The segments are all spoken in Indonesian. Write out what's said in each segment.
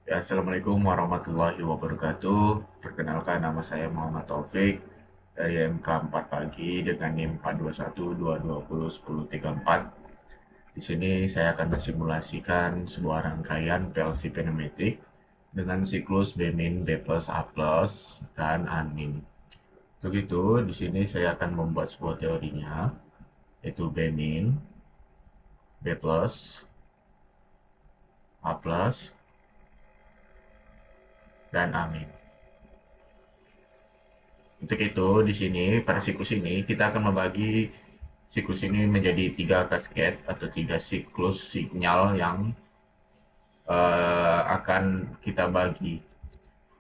Ya, Assalamualaikum warahmatullahi wabarakatuh. Perkenalkan, nama saya Muhammad Taufik dari MK 4 pagi dengan NIM 42122101034. Di sini saya akan mensimulasikan sebuah rangkaian PLC pneumatik dengan siklus B min, B plus, A plus, dan A min. Untuk itu, di sini saya akan membuat sebuah teorinya, yaitu B min, B plus, A plus, dan A min. Untuk itu, di sini pada siklus ini kita akan membagi siklus ini menjadi tiga kasket atau tiga siklus sinyal yang akan kita bagi.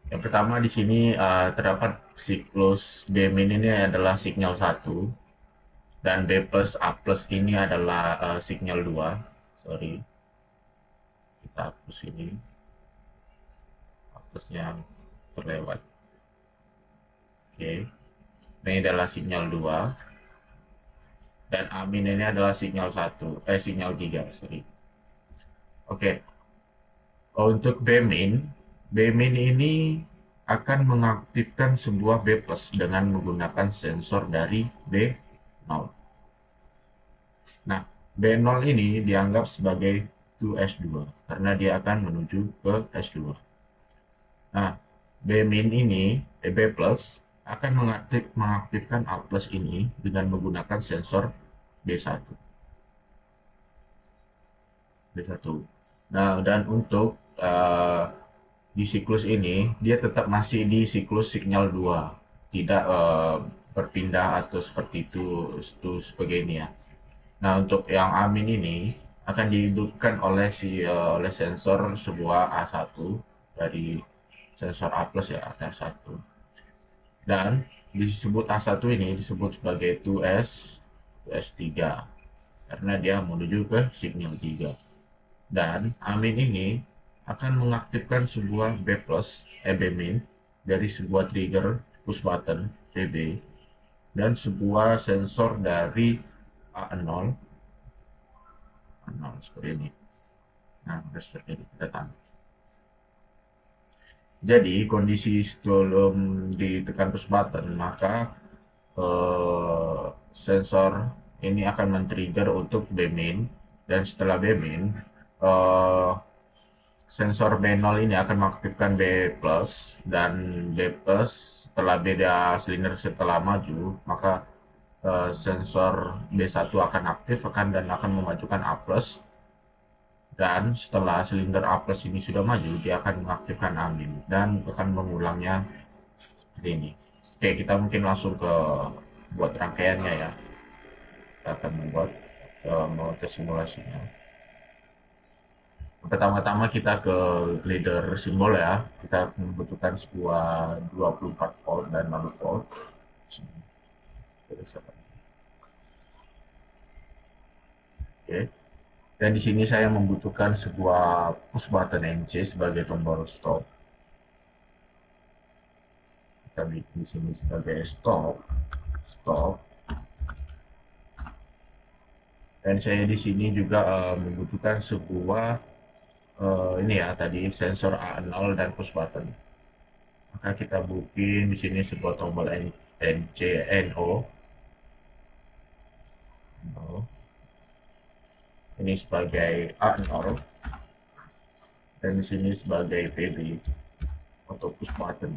Yang pertama di sini terdapat siklus B min ini adalah sinyal satu dan B plus A plus ini adalah sinyal 2. Sorry, kita hapus ini A plusnya terlewat. Oke, ini adalah sinyal 2 dan A min ini adalah sinyal sinyal 3. Sorry. Oke, untuk B min ini akan mengaktifkan sebuah B plus dengan menggunakan sensor dari B0. Nah, B0 ini dianggap sebagai 2S2 karena dia akan menuju ke S2. Nah, B-min ini, B plus, akan mengaktifkan A plus ini dengan menggunakan sensor B1. B1. Nah, dan untuk di siklus ini dia tetap masih di siklus sinyal 2, tidak berpindah atau seperti itu sebagainya ya. Nah, untuk yang amin ini akan dihidupkan oleh oleh sensor sebuah A1 dari sensor A plus ya, A1. Dan disebut A1 ini disebut sebagai 2S 2S3 karena dia menuju ke sinyal 3. Dan amin ini akan mengaktifkan sebuah B plus, B min dari sebuah trigger push button PB dan sebuah sensor dari A0, A0 seperti ini. Nah, seperti ini kita tahu. Jadi kondisi sebelum ditekan push button maka sensor ini akan men-trigger untuk B min dan setelah B min eh, sensor B0 ini akan mengaktifkan B plus dan B plus setelah beda silinder setelah maju maka sensor B1 akan aktif dan akan memajukan A plus dan setelah silinder A plus ini sudah maju dia akan mengaktifkan angin dan akan mengulangnya seperti ini. Oke, kita mungkin langsung ke buat rangkaiannya ya. Kita akan membuat mau tes simulasinya. Pertama-tama kita ke glider simbol ya. Kita membutuhkan sebuah 24 volt dan 0 volt. Oke. Dan di sini saya membutuhkan sebuah push button NC sebagai tombol stop. Kita bikin di sini sebagai stop. Dan saya di sini juga membutuhkan sebuah ini ya tadi sensor A0 dan push button. Maka kita bikin di sini sebuah tombol NCNO. Ini sebagai A0 dan di sini sebagai PB atau push button.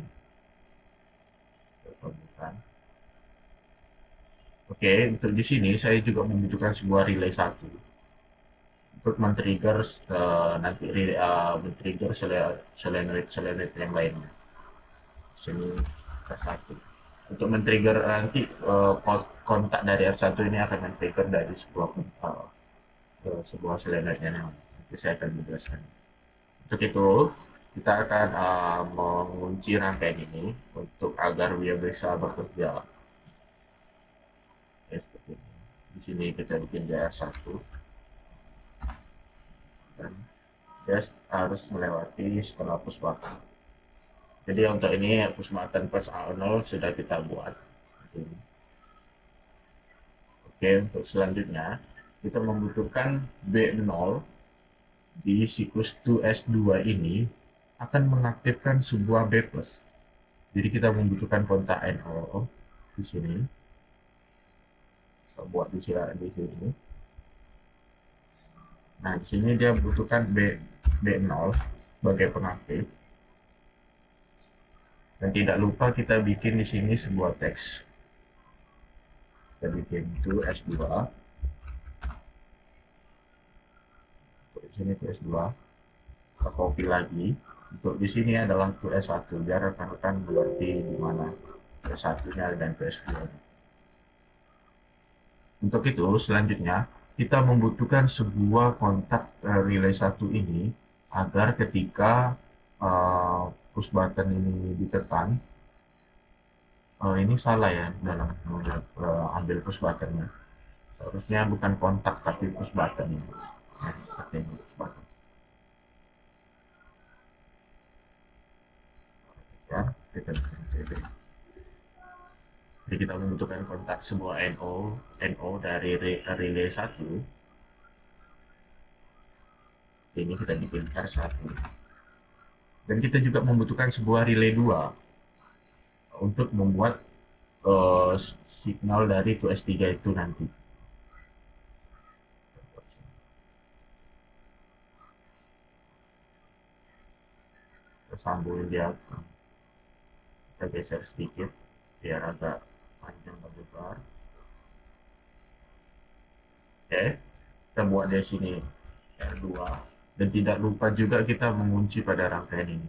Oke, untuk di sini saya juga membutuhkan sebuah relay satu untuk men-trigger nanti men-trigger solenoid yang lainnya. Sini R1. Untuk men-trigger nanti kontak dari R1 ini akan men-trigger dari sebuah solenoidnya. Nanti saya akan menjelaskan. Untuk itu, kita akan mengunci rangkaian ini untuk agar dia bisa bekerja. Ya, seperti ini. Di sini kita bikin DR1 dan dia harus melewati setelah push button. Jadi untuk ini push button plus A0 sudah kita buat. Oke, untuk selanjutnya kita membutuhkan B0 di siklus 2S2 ini akan mengaktifkan sebuah B+. Jadi kita membutuhkan kontak NO di sini. Kita buat di sini. Nah, di sini dia butuhkan B0 sebagai pengaktif. Dan tidak lupa kita bikin di sini sebuah teks. Kita bikin itu S2. Di sini itu S2. Kita copy lagi. Untuk di sini adalah itu S1 biar rekan-rekan mengerti di mana S1-nya dan S2. Untuk itu selanjutnya kita membutuhkan sebuah kontak relay 1 ini agar ketika push button ini ditekan, ini salah ya dalam ambil push buttonnya. Seharusnya bukan kontak tapi push button ini. Nah, seperti ini push button. Ya, kita bikin CB. Jadi kita membutuhkan kontak sebuah NO dari relay 1. Ini kita bikin R1. Dan kita juga membutuhkan sebuah relay 2 untuk membuat signal dari 2S3 itu nanti. Kita sambung dia, kita geser sedikit biar agak panjang terlebar. Oke, kita buat di sini R2 dan tidak lupa juga kita mengunci pada rangkaian ini.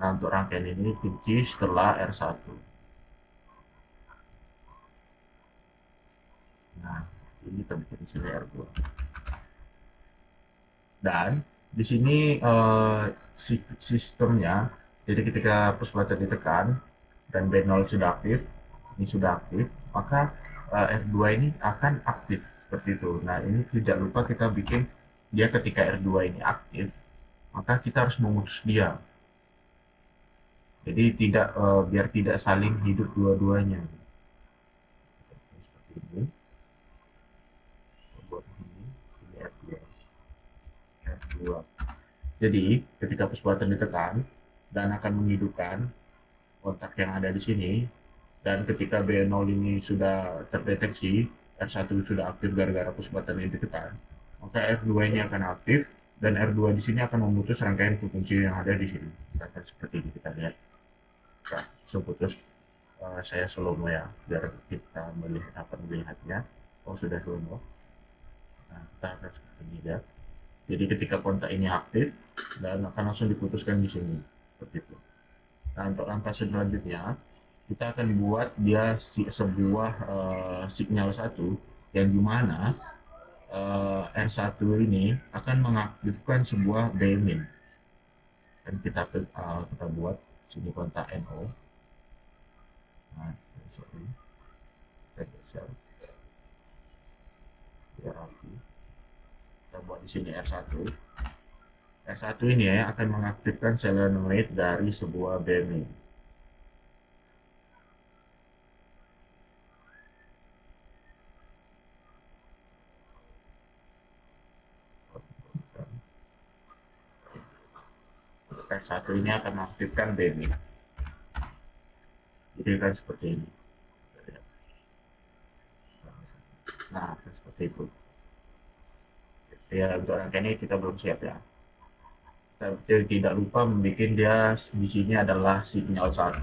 Nah, untuk rangkaian ini kunci setelah R1. Nah, ini kita bikin di sini R2. Dan di sini sistemnya, jadi ketika push button ditekan dan B0 sudah aktif, ini sudah aktif, maka R2 ini akan aktif seperti itu. Nah, ini tidak lupa kita bikin dia ketika R2 ini aktif, maka kita harus memutus dia. Jadi tidak biar tidak saling hidup dua-duanya. Seperti ini. Buat ini R2. R2. Jadi ketika push button ditekan dan akan menghidupkan kontak yang ada di sini, dan ketika B0 ini sudah terdeteksi, R1 sudah aktif gara-gara push button ini ditekan, maka R2 ini akan aktif dan R2 di sini akan memutus rangkaian kunci yang ada di sini. Akan seperti ini kita lihat. Nah, langsung putus. Saya slow mo ya biar kita melihatnya. Oh, sudah slow mo. Nah, kita akan seperti ini ya. Jadi ketika kontak ini aktif dan akan langsung diputuskan di sini seperti itu. Nah, untuk langkah selanjutnya kita akan buat dia sebuah signal 1 yang dimana R1 ini akan mengaktifkan sebuah BMIN. Dan kita buat sini kontak NO. Nah, sorry. Kita geser. Biar rapi. Kita buat di sini R1. R1 ini ya akan mengaktifkan solenoid dari sebuah BMI. R1 ini akan mengaktifkan BMI. Jadi kan seperti ini. Nah, seperti itu. Ya, untuk rangkaian ini kita belum siap ya. Kita tidak lupa membuat dia di sini adalah signal 1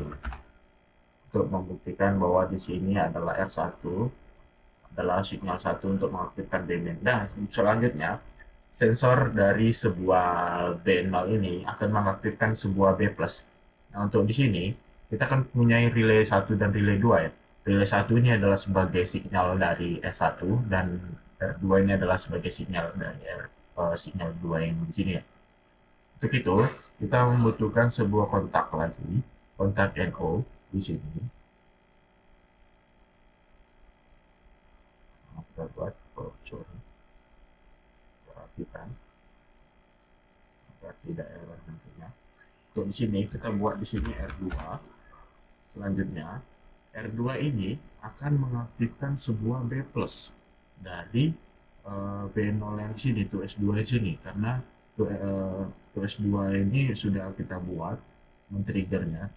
untuk membuktikan bahwa di sini adalah R1 adalah signal 1 untuk mengaktifkan BMIN. Nah, selanjutnya sensor dari sebuah B0 ini akan mengaktifkan sebuah B+. Nah, untuk di sini kita akan punya relay 1 dan relay 2 ya. Relay 1 ini adalah sebagai signal dari S1 dan R2 ini adalah sebagai signal dari signal 2 yang di sini ya. Untuk itu, kita membutuhkan sebuah kontak lagi, kontak NO di sini. Nah, kita buat sorry. Kita rapikan agar tidak error nantinya. Untuk di sini kita buat di sini R2. Selanjutnya, R2 ini akan mengaktifkan sebuah B+ dari B0 yang sini, tuh S2 di sini, karena to S2 ini sudah kita buat triggernya.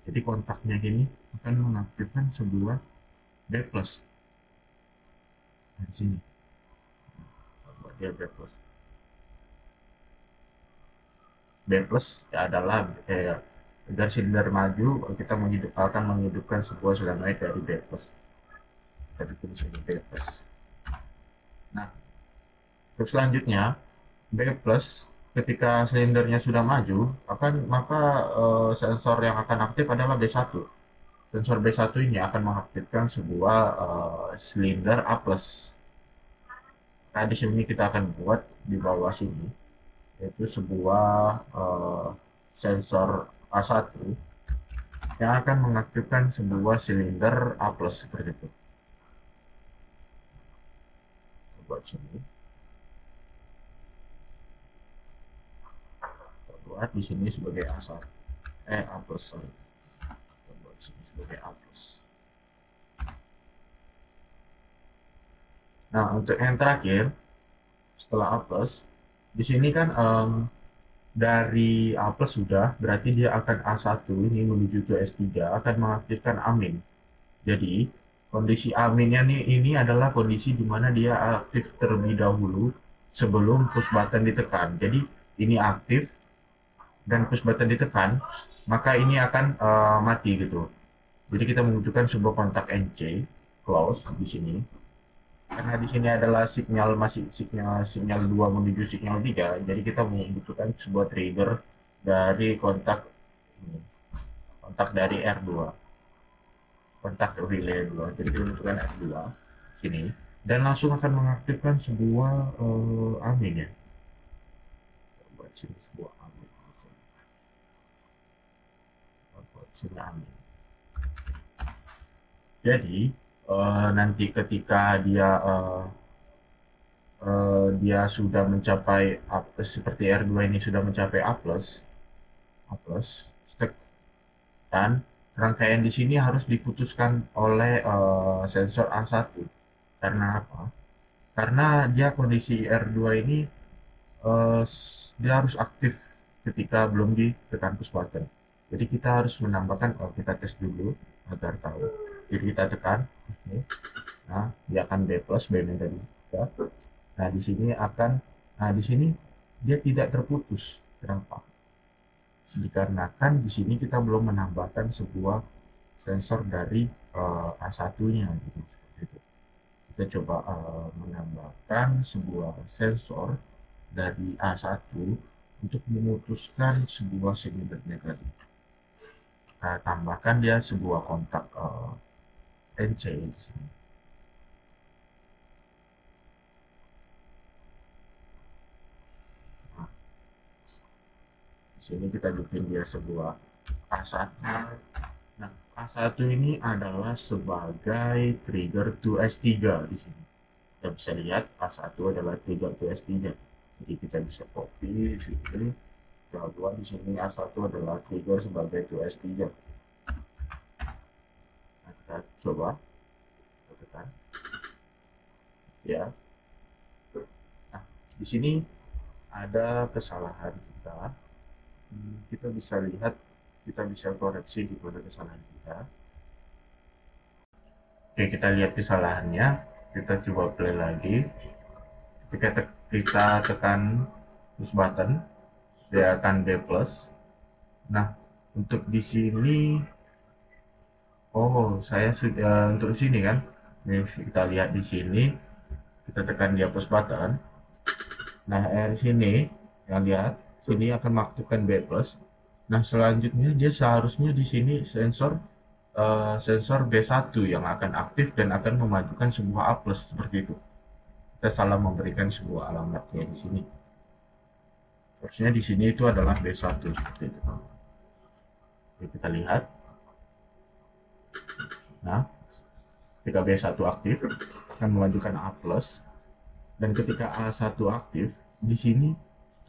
Jadi kontaknya ini akan mengaktifkan sebuah B plus. Nah, di sini buat dia B plus. B plus adalah agar silinder maju, kita akan menghidupkan sebuah solenoid dari B plus. Kita bikin sini B plus. Nah, untuk selanjutnya B plus ketika silindernya sudah maju, maka sensor yang akan aktif adalah B1. Sensor B1 ini akan mengaktifkan sebuah silinder A plus. Nah, di sini kita akan buat di bawah sini, yaitu sebuah sensor A1 yang akan mengaktifkan sebuah silinder A plus seperti itu. Kita buat sini. Kita buat di sini sebagai A1. A plus. Sorry. Kita buat di sini sebagai A plus. Nah, untuk yang terakhir, setelah A plus, di sini kan dari A plus sudah, berarti dia akan A1 ini menuju ke S3 akan mengaktifkan amin. Jadi, kondisi aminnya ini adalah kondisi di mana dia aktif terlebih dahulu sebelum push button ditekan. Jadi, ini aktif dan push button ditekan, maka ini akan mati gitu. Jadi kita membutuhkan sebuah kontak NC close di sini. Karena di sini adalah sinyal 2 menuju sinyal 3, jadi kita membutuhkan sebuah trigger dari kontak ini, kontak dari R2, kontak relay 2. Jadi kita membutuhkan R2 sini dan langsung akan mengaktifkan sebuah amin ya. Buat sini sebuah amin. Buat sini amin. Jadi nanti ketika dia sudah mencapai seperti R2 ini sudah mencapai A plus, dan rangkaian di sini harus diputuskan oleh sensor A1. Karena apa? Karena dia kondisi R2 ini dia harus aktif ketika belum ditekan push button. Jadi kita harus menambahkan, kita tes dulu agar tahu. Jadi kita tekan, nah dia akan B plus, B tadi ya. Nah di sini dia tidak terputus. Kenapa? Dikarenakan di sini kita belum menambahkan sebuah sensor dari A1-nya gitu, seperti itu. Kita coba menambahkan sebuah sensor dari A1 untuk memutuskan sebuah silinder tadi. Kita tambahkan dia sebuah kontak NC di sini. Nah, di sini kita bikin dia sebuah A1. Nah, A1 ini adalah sebagai trigger to S3 di sini. Kita bisa lihat A1 adalah trigger to S3. Jadi kita bisa copy di sini. Bahwa di sini A1 adalah trigger sebagai to S3. Nah, kita coba tekan. Ya. Nah, di sini ada kesalahan kita. Kita bisa lihat, kita bisa koreksi di mana kesalahan kita. Oke, kita lihat kesalahannya. Kita coba play lagi. Ketika kita tekan push button, dia akan B plus. Nah, untuk di sini, saya sudah untuk sini kan. Ini kita lihat di sini, kita tekan dia push button. Nah, di sini yang lihat sini akan mengaktifkan B plus. Nah, selanjutnya dia seharusnya di sini sensor B1 yang akan aktif dan akan memajukan sebuah A plus seperti itu. Kita salah memberikan sebuah alamatnya di sini. Harusnya di sini itu adalah B1 seperti itu. Oke, kita lihat. Nah, ketika B1 aktif akan memajukan A plus, dan ketika A1 aktif di sini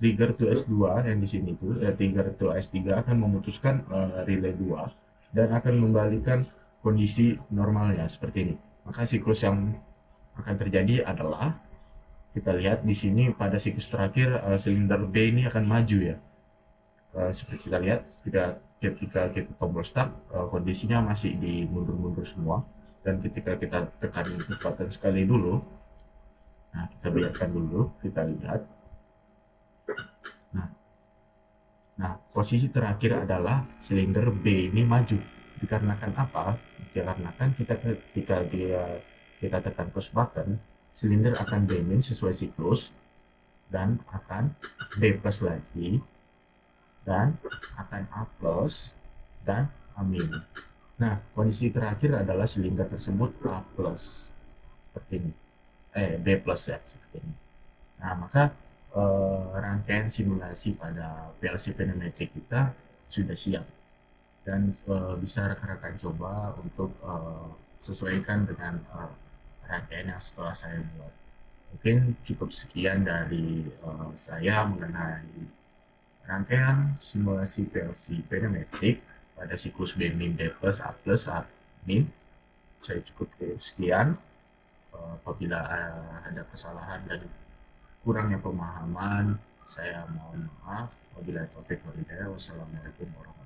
trigger to S2 yang di sini itu trigger to S3 akan memutuskan relay 2 dan akan membalikan kondisi normalnya seperti ini. Maka siklus yang akan terjadi adalah kita lihat di sini pada siklus terakhir silinder B ini akan maju ya. Seperti kita lihat ketika kita tombol start, kondisinya masih di mundur-mundur semua, dan ketika kita tekan push button sekali dulu, nah kita biarkan dulu, kita lihat. Nah, posisi terakhir adalah silinder B ini maju. Dikarenakan apa? Dikarenakan ketika kita tekan push button, silinder akan B- sesuai siklus dan akan B plus lagi, dan akan A plus dan A minus. Nah, kondisi terakhir adalah silinder tersebut A plus seperti ini. B plus ya seperti ini. Nah, maka rangkaian simulasi pada PLC pneumatic kita sudah siap, dan bisa rekan-rekan coba untuk sesuaikan dengan rangkaian yang setelah saya buat. Mungkin cukup sekian dari saya mengenai rangkaian simulasi PLC pneumatic pada siklus B min D plus A plus A min. Saya cukup sekian. Apabila ada kesalahan dan kurangnya pemahaman, saya mohon maaf. Wabillahi taufiq wal hidayah. Wassalamualaikum warahmatullahi wabarakatuh.